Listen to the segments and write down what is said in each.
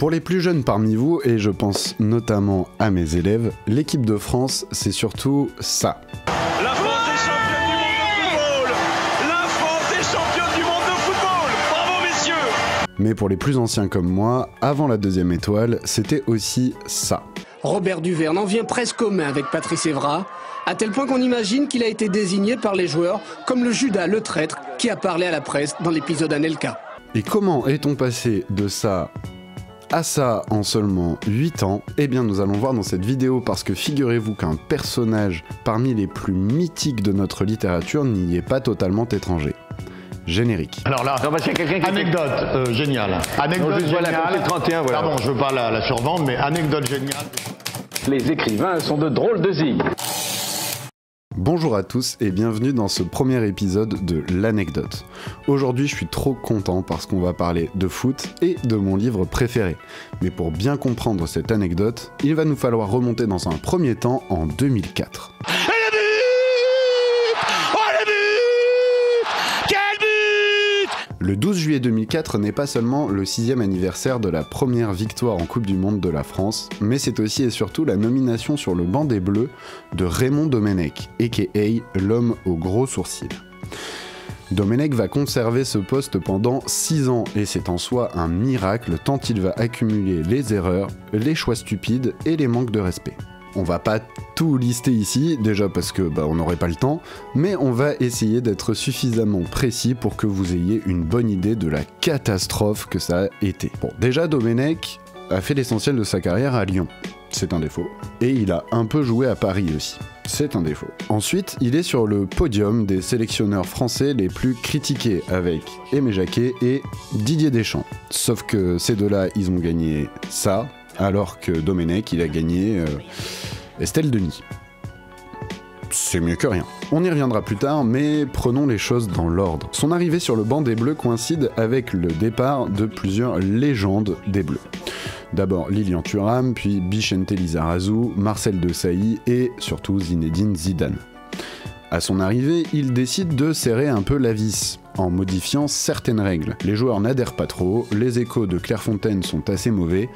Pour les plus jeunes parmi vous, et je pense notamment à mes élèves, l'équipe de France, c'est surtout ça. La France est championne du monde de football! La France est championne du monde de football! Bravo messieurs! Mais pour les plus anciens comme moi, avant la deuxième étoile, c'était aussi ça. Robert Duverne en vient presque aux mains avec Patrice Evra, à tel point qu'on imagine qu'il a été désigné par les joueurs comme le Judas, le traître, qui a parlé à la presse dans l'épisode Anelka. Et comment est-on passé de ça à ça en seulement 8 ans? Eh bien nous allons voir dans cette vidéo, parce que figurez-vous qu'un personnage parmi les plus mythiques de notre littérature n'y est pas totalement étranger. Générique. Alors là, Non, parce qu'il y a quelqu'un qui anecdote géniale. Anecdote Non, juste, voilà, géniale. comptez 31, voilà. Pardon, je veux pas la survendre, mais anecdote géniale. Les écrivains sont de drôles de zig. Bonjour à tous et bienvenue dans ce premier épisode de l'anecdote. Aujourd'hui je suis trop content parce qu'on va parler de foot et de mon livre préféré. Mais pour bien comprendre cette anecdote, il va nous falloir remonter dans un premier temps en 2004. Le 12 juillet 2004 n'est pas seulement le 6e anniversaire de la première victoire en Coupe du Monde de la France, mais c'est aussi et surtout la nomination sur le banc des Bleus de Raymond Domenech, a.k.a. l'homme aux gros sourcils. Domenech va conserver ce poste pendant 6 ans et c'est en soi un miracle tant il va accumuler les erreurs, les choix stupides et les manques de respect. On va pas tout lister ici, déjà parce que on n'aurait pas le temps, mais on va essayer d'être suffisamment précis pour que vous ayez une bonne idée de la catastrophe que ça a été. Bon, déjà Domenech a fait l'essentiel de sa carrière à Lyon, c'est un défaut. Et il a un peu joué à Paris aussi, c'est un défaut. Ensuite, il est sur le podium des sélectionneurs français les plus critiqués avec Aimé Jacquet et Didier Deschamps. Sauf que ces deux-là, ils ont gagné ça, alors que Domenech, il a gagné Estelle Denis. C'est mieux que rien. On y reviendra plus tard, mais prenons les choses dans l'ordre. Son arrivée sur le banc des Bleus coïncide avec le départ de plusieurs légendes des Bleus. D'abord Lilian Thuram, puis Bicente Lizarazu, Marcel Desailly et surtout Zinedine Zidane. À son arrivée, il décide de serrer un peu la vis, en modifiant certaines règles. Les joueurs n'adhèrent pas trop, les échos de Clairefontaine sont assez mauvais,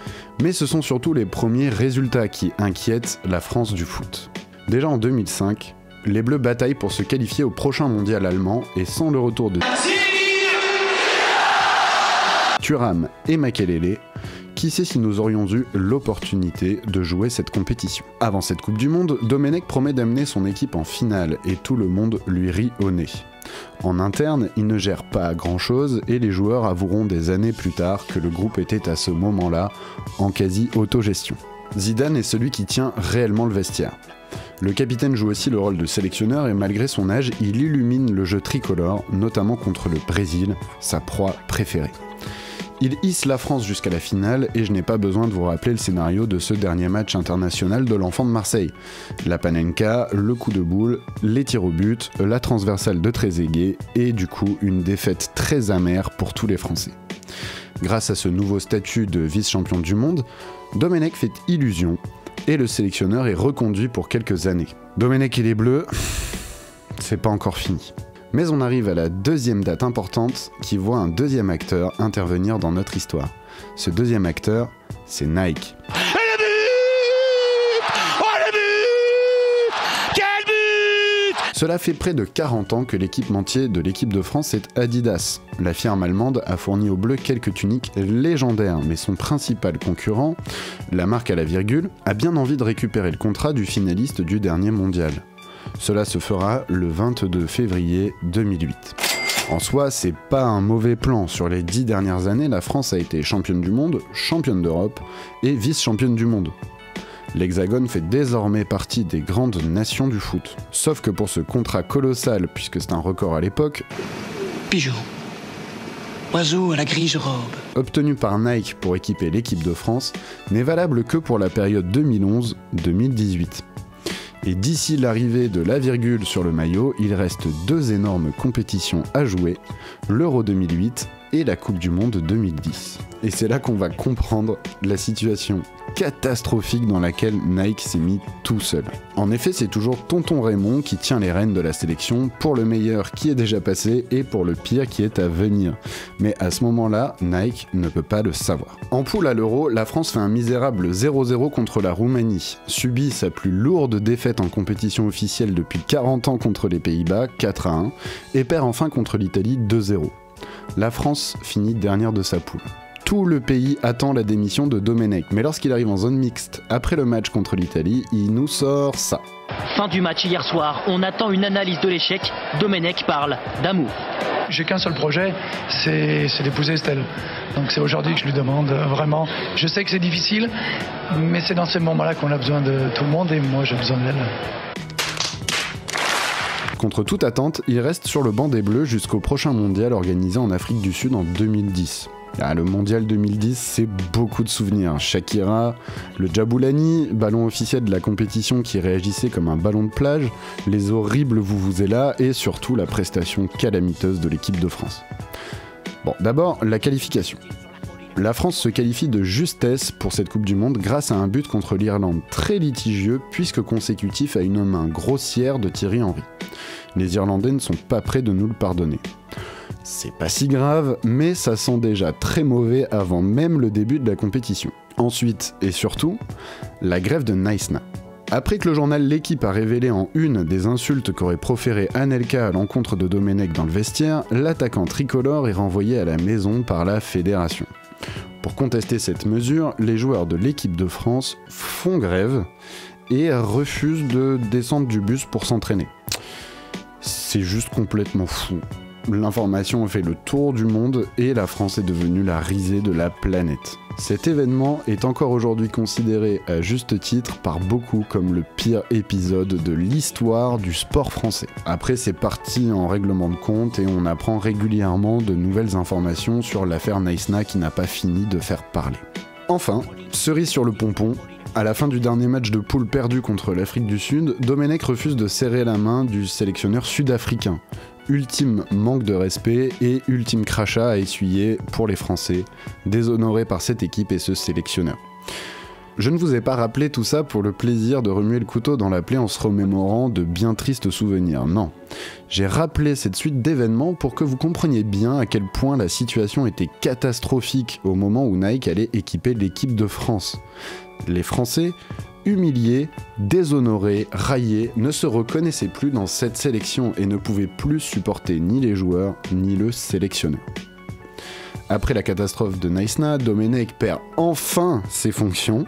mais ce sont surtout les premiers résultats qui inquiètent la France du foot. Déjà en 2005, les Bleus bataillent pour se qualifier au prochain mondial allemand, et sans le retour de Thuram et Makelele, qui sait si nous aurions eu l'opportunité de jouer cette compétition. Avant cette Coupe du Monde, Domenech promet d'amener son équipe en finale et tout le monde lui rit au nez. En interne, il ne gère pas grand chose et les joueurs avoueront des années plus tard que le groupe était à ce moment-là en quasi-autogestion. Zidane est celui qui tient réellement le vestiaire. Le capitaine joue aussi le rôle de sélectionneur et malgré son âge, il illumine le jeu tricolore, notamment contre le Brésil, sa proie préférée. Il hisse la France jusqu'à la finale et je n'ai pas besoin de vous rappeler le scénario de ce dernier match international de l'Enfant de Marseille. La panenka, le coup de boule, les tirs au but, la transversale de Trezeguet et du coup une défaite très amère pour tous les Français. Grâce à ce nouveau statut de vice-champion du monde, Domenech fait illusion et le sélectionneur est reconduit pour quelques années. Domenech et les Bleus, c'est pas encore fini. Mais on arrive à la deuxième date importante qui voit un deuxième acteur intervenir dans notre histoire. Ce deuxième acteur, c'est Nike. Cela fait près de 40 ans que l'équipementier de l'équipe de France est Adidas. La firme allemande a fourni aux Bleus quelques tuniques légendaires, mais son principal concurrent, la marque à la virgule, a bien envie de récupérer le contrat du finaliste du dernier mondial. Cela se fera le 22 février 2008. En soi, c'est pas un mauvais plan. Sur les 10 dernières années, la France a été championne du monde, championne d'Europe et vice-championne du monde. L'Hexagone fait désormais partie des grandes nations du foot. Sauf que pour ce contrat colossal, puisque c'est un record à l'époque, Pigeon, oiseau à la grise robe, obtenu par Nike pour équiper l'équipe de France, n'est valable que pour la période 2011-2018. Et d'ici l'arrivée de la virgule sur le maillot, il reste deux énormes compétitions à jouer, l'Euro 2008 et la Coupe du Monde 2010. Et c'est là qu'on va comprendre la situation catastrophique dans laquelle Nike s'est mis tout seul. En effet, c'est toujours Tonton Raymond qui tient les rênes de la sélection pour le meilleur qui est déjà passé et pour le pire qui est à venir. Mais à ce moment-là, Nike ne peut pas le savoir. En poule à l'Euro, la France fait un misérable 0-0 contre la Roumanie, subit sa plus lourde défaite en compétition officielle depuis 40 ans contre les Pays-Bas, 4-1, et perd enfin contre l'Italie 2-0. La France finit dernière de sa poule. Tout le pays attend la démission de Domenech, mais lorsqu'il arrive en zone mixte après le match contre l'Italie, il nous sort ça. Fin du match hier soir, on attend une analyse de l'échec. Domenech parle d'amour. J'ai qu'un seul projet, c'est d'épouser Estelle. Donc c'est aujourd'hui que je lui demande vraiment. Je sais que c'est difficile, mais c'est dans ces moments-là qu'on a besoin de tout le monde et moi j'ai besoin d'elle. Contre toute attente, il reste sur le banc des Bleus jusqu'au prochain mondial organisé en Afrique du Sud en 2010. Le mondial 2010, c'est beaucoup de souvenirs. Shakira, le Djaboulani, ballon officiel de la compétition qui réagissait comme un ballon de plage, les horribles vuvuzelas et surtout la prestation calamiteuse de l'équipe de France. Bon, d'abord, la qualification. La France se qualifie de justesse pour cette Coupe du Monde grâce à un but contre l'Irlande très litigieux puisque consécutif à une main grossière de Thierry Henry. Les Irlandais ne sont pas prêts de nous le pardonner. C'est pas si grave, mais ça sent déjà très mauvais avant même le début de la compétition. Ensuite, et surtout, la grève de Naïsna. Après que le journal L'Équipe a révélé en une des insultes qu'aurait proféré Anelka à l'encontre de Domenech dans le vestiaire, l'attaquant tricolore est renvoyé à la maison par la fédération. Pour contester cette mesure, les joueurs de l'équipe de France font grève et refusent de descendre du bus pour s'entraîner. C'est juste complètement fou. L'information fait le tour du monde et la France est devenue la risée de la planète. Cet événement est encore aujourd'hui considéré à juste titre par beaucoup comme le pire épisode de l'histoire du sport français. Après, c'est parti en règlement de compte et on apprend régulièrement de nouvelles informations sur l'affaire Naïsna qui n'a pas fini de faire parler. Enfin, cerise sur le pompon, à la fin du dernier match de poule perdu contre l'Afrique du Sud, Domenech refuse de serrer la main du sélectionneur sud-africain. Ultime manque de respect et ultime crachat à essuyer pour les Français, déshonorés par cette équipe et ce sélectionneur. Je ne vous ai pas rappelé tout ça pour le plaisir de remuer le couteau dans la plaie en se remémorant de bien tristes souvenirs, non. J'ai rappelé cette suite d'événements pour que vous compreniez bien à quel point la situation était catastrophique au moment où Nike allait équiper l'équipe de France. Les Français, humiliés, déshonorés, raillés, ne se reconnaissaient plus dans cette sélection et ne pouvaient plus supporter ni les joueurs ni le sélectionneur. Après la catastrophe de Naïsna, Domenech perd enfin ses fonctions.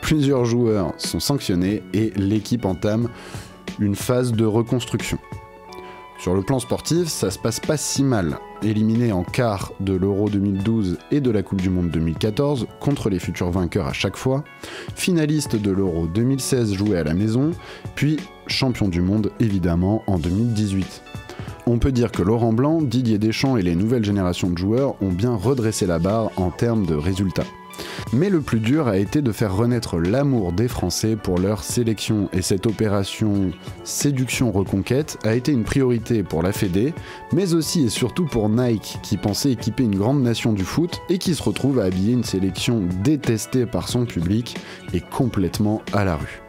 Plusieurs joueurs sont sanctionnés et l'équipe entame une phase de reconstruction. Sur le plan sportif, ça se passe pas si mal. Éliminé en quart de l'Euro 2012 et de la Coupe du Monde 2014, contre les futurs vainqueurs à chaque fois, finaliste de l'Euro 2016 joué à la maison, puis champion du monde évidemment en 2018. On peut dire que Laurent Blanc, Didier Deschamps et les nouvelles générations de joueurs ont bien redressé la barre en termes de résultats. Mais le plus dur a été de faire renaître l'amour des Français pour leur sélection et cette opération séduction-reconquête a été une priorité pour la Fédé, mais aussi et surtout pour Nike qui pensait équiper une grande nation du foot et qui se retrouve à habiller une sélection détestée par son public et complètement à la rue.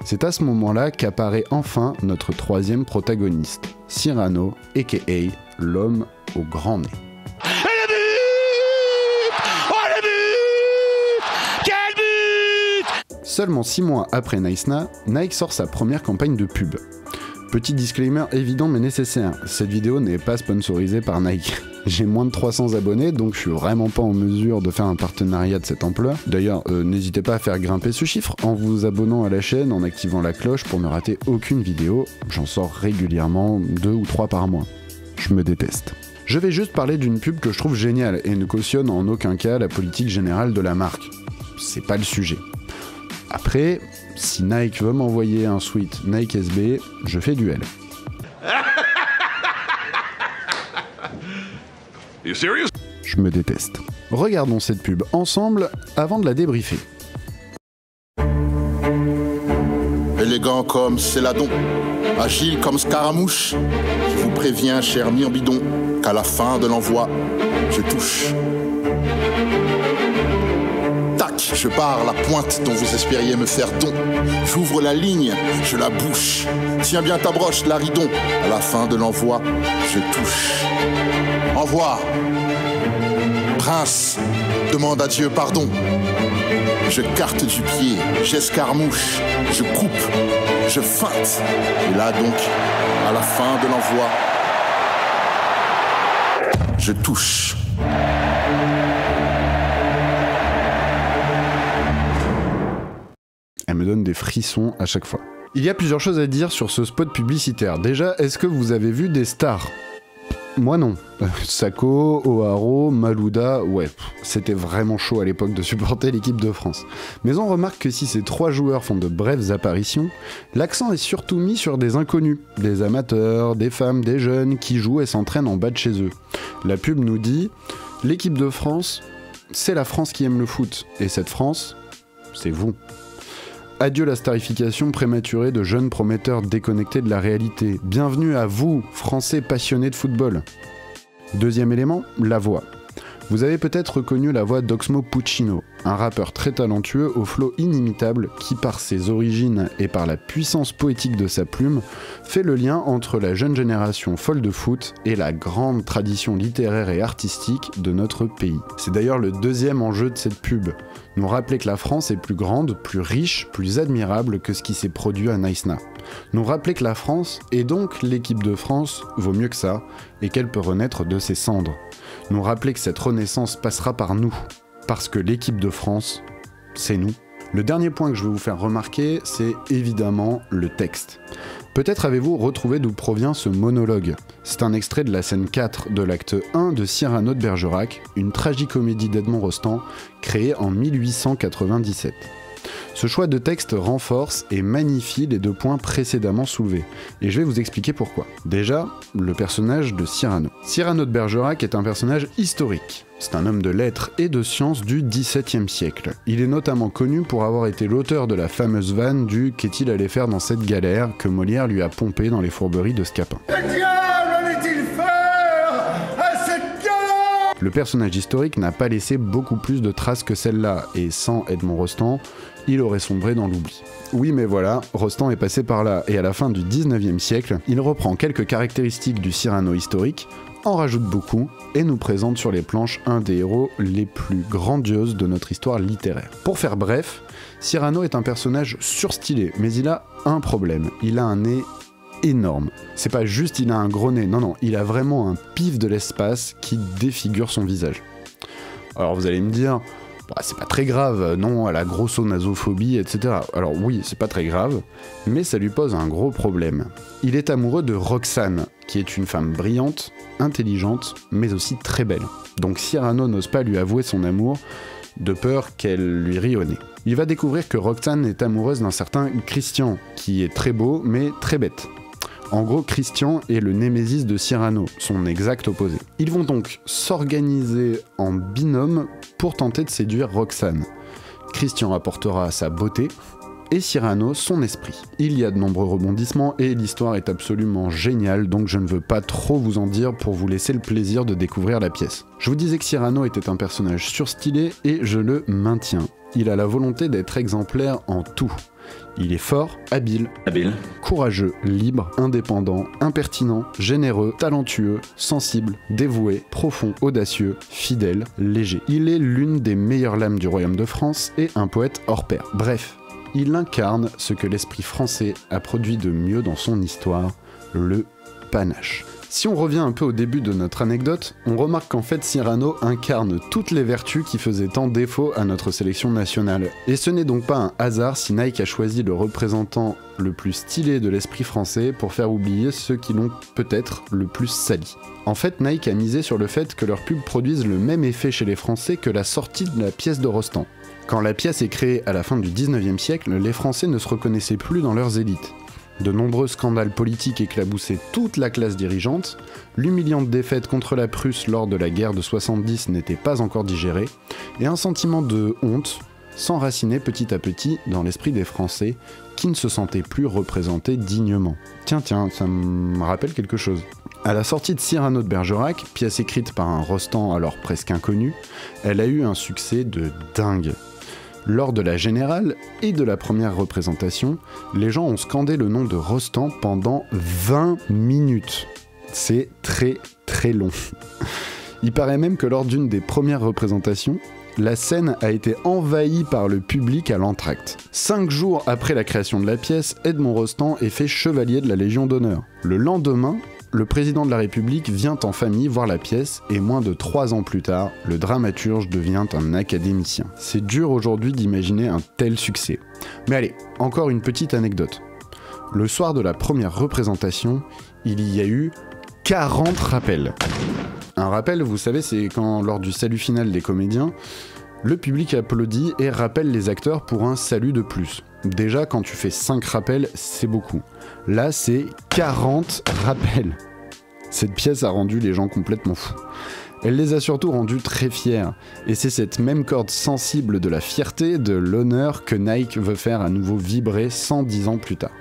C'est à ce moment-là qu'apparaît enfin notre troisième protagoniste, Cyrano, aka l'homme au grand nez. Seulement 6 mois après Naïsna, Nike sort sa première campagne de pub. Petit disclaimer évident mais nécessaire, cette vidéo n'est pas sponsorisée par Nike. J'ai moins de 300 abonnés donc je suis vraiment pas en mesure de faire un partenariat de cette ampleur. D'ailleurs, n'hésitez pas à faire grimper ce chiffre en vous abonnant à la chaîne, en activant la cloche pour ne rater aucune vidéo. J'en sors régulièrement 2 ou 3 par mois. Je me déteste. Je vais juste parler d'une pub que je trouve géniale et ne cautionne en aucun cas la politique générale de la marque. C'est pas le sujet. Après, si Nike veut m'envoyer un sweat Nike SB, je fais du L. Je me déteste. Regardons cette pub ensemble avant de la débriefer. Elle élégant comme Céladon, agile comme Scaramouche. Je vous préviens, cher Myrbidon, qu'à la fin de l'envoi, je touche. Tac, je barre la pointe dont vous espériez me faire don. J'ouvre la ligne, je la bouche. Tiens bien ta broche, Laridon. À la fin de l'envoi, je touche. Envoi. Prince, demande à Dieu pardon. Je carte du pied, j'escarmouche, je coupe, je feinte. Et là donc, à la fin de l'envoi, je touche. Elle me donne des frissons à chaque fois. Il y a plusieurs choses à dire sur ce spot publicitaire. Déjà, est-ce que vous avez vu des stars ? Moi non. Sako, O'Haro, Malouda, ouais, c'était vraiment chaud à l'époque de supporter l'équipe de France. Mais on remarque que si ces 3 joueurs font de brèves apparitions, l'accent est surtout mis sur des inconnus, des amateurs, des femmes, des jeunes qui jouent et s'entraînent en bas de chez eux. La pub nous dit « L'équipe de France, c'est la France qui aime le foot, et cette France, c'est vous ». Adieu la starification prématurée de jeunes prometteurs déconnectés de la réalité. Bienvenue à vous, Français passionnés de football. Deuxième élément, la voix. Vous avez peut-être reconnu la voix d'Oxmo Puccino, un rappeur très talentueux au flow inimitable qui, par ses origines et par la puissance poétique de sa plume, fait le lien entre la jeune génération folle de foot et la grande tradition littéraire et artistique de notre pays. C'est d'ailleurs le deuxième enjeu de cette pub, nous rappeler que la France est plus grande, plus riche, plus admirable que ce qui s'est produit à Naïsna. Nous rappeler que la France, et donc l'équipe de France, vaut mieux que ça, et qu'elle peut renaître de ses cendres. Nous rappeler que cette renaissance passera par nous, parce que l'équipe de France, c'est nous. Le dernier point que je veux vous faire remarquer, c'est évidemment le texte. Peut-être avez-vous retrouvé d'où provient ce monologue. C'est un extrait de la scène 4 de l'acte 1 de Cyrano de Bergerac, une tragicomédie d'Edmond Rostand, créée en 1897. Ce choix de texte renforce et magnifie les 2 points précédemment soulevés, et je vais vous expliquer pourquoi. Déjà, le personnage de Cyrano. Cyrano de Bergerac est un personnage historique. C'est un homme de lettres et de sciences du XVIIe siècle. Il est notamment connu pour avoir été l'auteur de la fameuse vanne du « Qu'est-il allé faire dans cette galère » que Molière lui a pompé dans les fourberies de Scapin. Le personnage historique n'a pas laissé beaucoup plus de traces que celle-là, et sans Edmond Rostand, il aurait sombré dans l'oubli. Oui mais voilà, Rostand est passé par là, et à la fin du 19e siècle, il reprend quelques caractéristiques du Cyrano historique, en rajoute beaucoup, et nous présente sur les planches un des héros les plus grandioses de notre histoire littéraire. Pour faire bref, Cyrano est un personnage surstylé, mais il a un problème, il a un nez énorme. C'est pas juste il a un gros nez, non, il a vraiment un pif de l'espace qui défigure son visage. Alors vous allez me dire, bah, c'est pas très grave, non, à la grossonasophobie, etc. Alors oui, c'est pas très grave, mais ça lui pose un gros problème. Il est amoureux de Roxane, qui est une femme brillante, intelligente, mais aussi très belle. Donc Cyrano n'ose pas lui avouer son amour, de peur qu'elle lui rie au nez. Il va découvrir que Roxane est amoureuse d'un certain Christian, qui est très beau, mais très bête. En gros, Christian est le némésis de Cyrano, son exact opposé. Ils vont donc s'organiser en binôme pour tenter de séduire Roxane. Christian apportera sa beauté, et Cyrano son esprit. Il y a de nombreux rebondissements et l'histoire est absolument géniale, donc je ne veux pas trop vous en dire pour vous laisser le plaisir de découvrir la pièce. Je vous disais que Cyrano était un personnage surstylé et je le maintiens. Il a la volonté d'être exemplaire en tout. Il est fort, habile, courageux, libre, indépendant, impertinent, généreux, talentueux, sensible, dévoué, profond, audacieux, fidèle, léger. Il est l'une des meilleures lames du royaume de France et un poète hors pair. Bref, il incarne ce que l'esprit français a produit de mieux dans son histoire, le panache. Si on revient un peu au début de notre anecdote, on remarque qu'en fait Cyrano incarne toutes les vertus qui faisaient tant défaut à notre sélection nationale. Et ce n'est donc pas un hasard si Nike a choisi le représentant le plus stylé de l'esprit français pour faire oublier ceux qui l'ont peut-être le plus sali. En fait, Nike a misé sur le fait que leurs pubs produisent le même effet chez les Français que la sortie de la pièce de Rostand. Quand la pièce est créée à la fin du 19e siècle, les Français ne se reconnaissaient plus dans leurs élites. De nombreux scandales politiques éclaboussaient toute la classe dirigeante, l'humiliante défaite contre la Prusse lors de la guerre de 70 n'était pas encore digérée, et un sentiment de honte, s'enraciner petit à petit dans l'esprit des Français qui ne se sentaient plus représentés dignement. Tiens, ça me rappelle quelque chose. À la sortie de Cyrano de Bergerac, pièce écrite par un Rostand alors presque inconnu, elle a eu un succès de dingue. Lors de la générale et de la première représentation, les gens ont scandé le nom de Rostand pendant 20 minutes. C'est très très long. Il paraît même que lors d'une des premières représentations, la scène a été envahie par le public à l'entracte. 5 jours après la création de la pièce, Edmond Rostand est fait chevalier de la Légion d'honneur. Le lendemain, le président de la République vient en famille voir la pièce et moins de 3 ans plus tard, le dramaturge devient un académicien. C'est dur aujourd'hui d'imaginer un tel succès. Mais allez, encore une petite anecdote. Le soir de la première représentation, il y a eu 40 rappels. Un rappel, vous savez, c'est quand, lors du salut final des comédiens, le public applaudit et rappelle les acteurs pour un salut de plus. Déjà, quand tu fais 5 rappels, c'est beaucoup. Là, c'est 40 rappels. Cette pièce a rendu les gens complètement fous. Elle les a surtout rendus très fiers. Et c'est cette même corde sensible de la fierté, de l'honneur que Nike veut faire à nouveau vibrer 110 ans plus tard.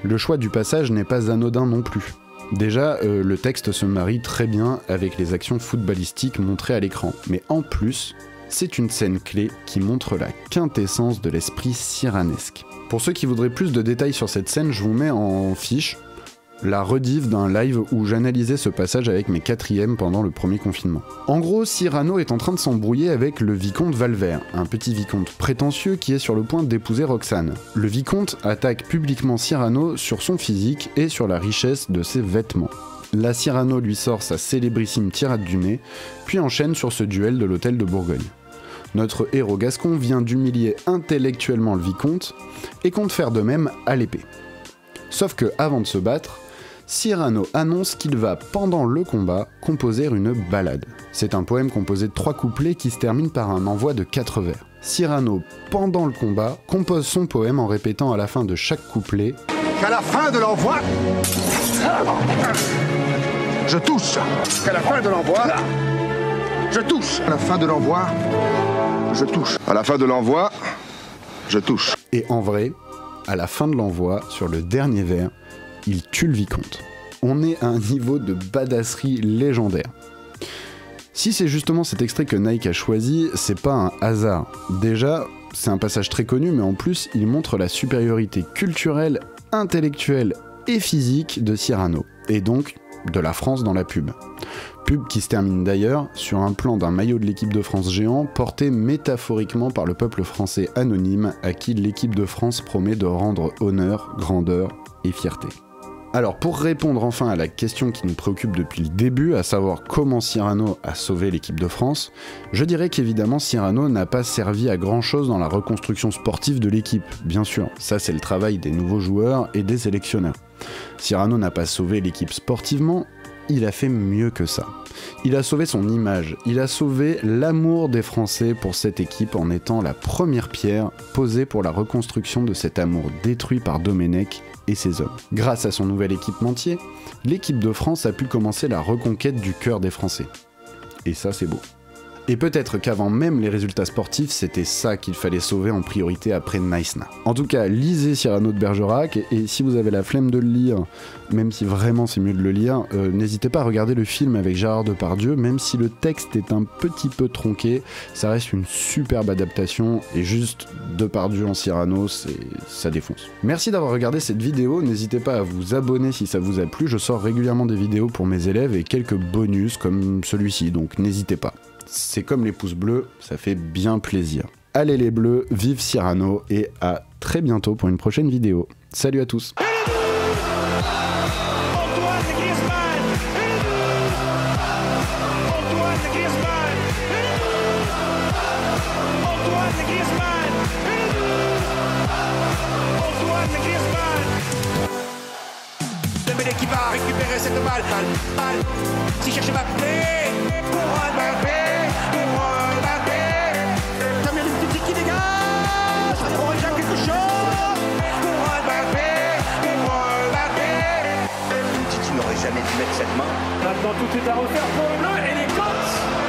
Le choix du passage n'est pas anodin non plus. Déjà, le texte se marie très bien avec les actions footballistiques montrées à l'écran. Mais en plus, c'est une scène clé qui montre la quintessence de l'esprit cyranesque. Pour ceux qui voudraient plus de détails sur cette scène, je vous mets en fiche la rediff d'un live où j'analysais ce passage avec mes 4e pendant le premier confinement. En gros, Cyrano est en train de s'embrouiller avec le vicomte Valvert, un petit vicomte prétentieux qui est sur le point d'épouser Roxane. Le vicomte attaque publiquement Cyrano sur son physique et sur la richesse de ses vêtements. Là, Cyrano lui sort sa célébrissime tirade du nez, puis enchaîne sur ce duel de l'hôtel de Bourgogne. Notre héros gascon vient d'humilier intellectuellement le vicomte et compte faire de même à l'épée. Sauf que, avant de se battre, Cyrano annonce qu'il va, pendant le combat, composer une ballade. C'est un poème composé de 3 couplets qui se termine par un envoi de 4 vers. Cyrano, pendant le combat, compose son poème en répétant à la fin de chaque couplet qu'à la fin de l'envoi, je touche. Qu'à la fin de l'envoi, je touche. À la fin de l'envoi, je touche. À la fin de l'envoi, je touche. Et en vrai, à la fin de l'envoi, sur le dernier vers, il tue le vicomte. On est à un niveau de badasserie légendaire. Si c'est justement cet extrait que Nike a choisi, c'est pas un hasard. Déjà, c'est un passage très connu, mais en plus, il montre la supériorité culturelle, intellectuelle et physique de Cyrano, et donc de la France dans la pub. Pub qui se termine d'ailleurs sur un plan d'un maillot de l'équipe de France géant porté métaphoriquement par le peuple français anonyme à qui l'équipe de France promet de rendre honneur, grandeur et fierté. Alors pour répondre enfin à la question qui nous préoccupe depuis le début, à savoir comment Cyrano a sauvé l'équipe de France, je dirais qu'évidemment Cyrano n'a pas servi à grand chose dans la reconstruction sportive de l'équipe, bien sûr, ça c'est le travail des nouveaux joueurs et des sélectionneurs. Cyrano n'a pas sauvé l'équipe sportivement, il a fait mieux que ça. Il a sauvé son image, il a sauvé l'amour des Français pour cette équipe en étant la première pierre posée pour la reconstruction de cet amour détruit par Domenech et ses hommes. Grâce à son nouvel équipementier, l'équipe de France a pu commencer la reconquête du cœur des Français. Et ça, c'est beau. Et peut-être qu'avant même les résultats sportifs, c'était ça qu'il fallait sauver en priorité après Naïsna. En tout cas, lisez Cyrano de Bergerac, et si vous avez la flemme de le lire, même si vraiment c'est mieux de le lire, n'hésitez pas à regarder le film avec Gérard Depardieu, même si le texte est un petit peu tronqué, ça reste une superbe adaptation, et juste Depardieu en Cyrano, ça défonce. Merci d'avoir regardé cette vidéo, n'hésitez pas à vous abonner si ça vous a plu, je sors régulièrement des vidéos pour mes élèves et quelques bonus comme celui-ci, donc n'hésitez pas. C'est comme les pouces bleus, ça fait bien plaisir. Allez les bleus, vive Cyrano et à très bientôt pour une prochaine vidéo. Salut à tous. Domenech qui va récupérer cette balle. Si cherche Mbappé, pour Mbappé, Damien Lutti qui dégage, ça prend déjà quelque chose. Pour Mbappé. Lutti, tu n'aurais jamais dû mettre cette main. Maintenant tout est à refaire pour le bleu et les cotes.